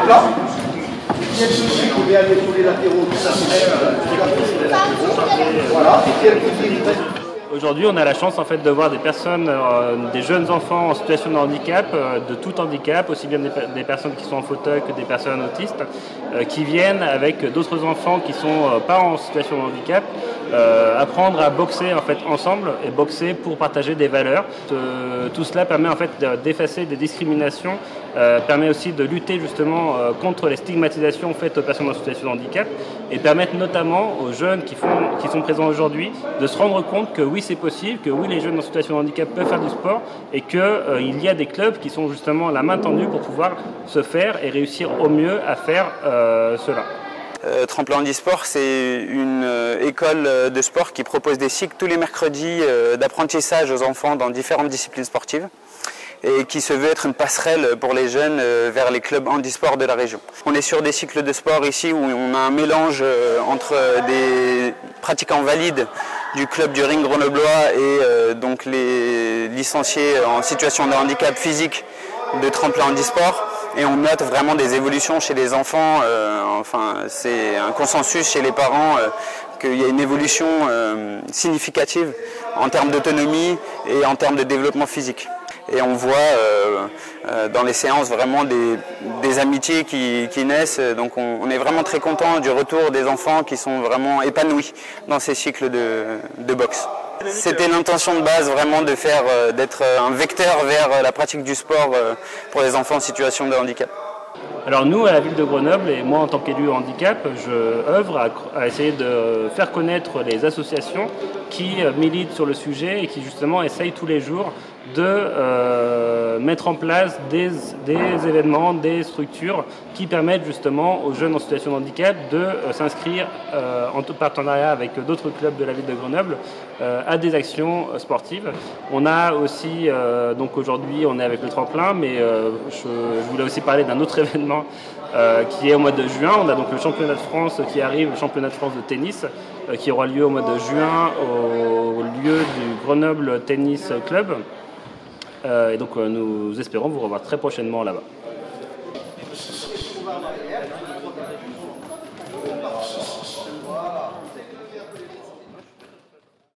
tremplin. Quel souci qu'on vient aller tous les latéraux, tout ça c'est voilà. Et quel Aujourd'hui, on a la chance en fait de voir des personnes, des jeunes enfants en situation de handicap, de tout handicap, aussi bien des personnes qui sont en fauteuil que des personnes autistes, qui viennent avec d'autres enfants qui sont pas en situation de handicap, apprendre à boxer en fait ensemble et boxer pour partager des valeurs. Tout cela permet en fait d'effacer des discriminations, permet aussi de lutter justement contre les stigmatisations faites aux personnes en situation de handicap et permettre notamment aux jeunes qui sont présents aujourd'hui de se rendre compte que oui c'est possible, que oui les jeunes en situation de handicap peuvent faire du sport et qu'il y a des clubs qui sont justement la main tendue pour pouvoir se faire et réussir au mieux à faire cela. Tremplin Handisport, c'est une école de sport qui propose des cycles tous les mercredis d'apprentissage aux enfants dans différentes disciplines sportives et qui se veut être une passerelle pour les jeunes vers les clubs handisport de la région. On est sur des cycles de sport ici où on a un mélange entre des pratiquants valides du club du Ring grenoblois et donc les licenciés en situation de handicap physique de Tremplin Handisport. Et on note vraiment des évolutions chez les enfants, enfin c'est un consensus chez les parents qu'il y a une évolution significative en termes d'autonomie et en termes de développement physique. Et on voit dans les séances vraiment des amitiés qui naissent, donc on est vraiment très content du retour des enfants qui sont vraiment épanouis dans ces cycles de boxe. C'était l'intention de base vraiment de faire, d'être un vecteur vers la pratique du sport pour les enfants en situation de handicap. Alors nous, à la ville de Grenoble, et moi en tant qu'élu handicap, je œuvre à essayer de faire connaître les associations qui militent sur le sujet et qui justement essayent tous les jours de mettre en place des événements, des structures qui permettent justement aux jeunes en situation de handicap de s'inscrire en partenariat avec d'autres clubs de la ville de Grenoble à des actions sportives. On a aussi, donc aujourd'hui on est avec le tremplin, mais je voulais aussi parler d'un autre événement qui est au mois de juin. On a donc le championnat de France qui arrive, le championnat de France de tennis, qui aura lieu au mois de juin au lieu du Grenoble Tennis Club. Et donc nous espérons vous revoir très prochainement là-bas.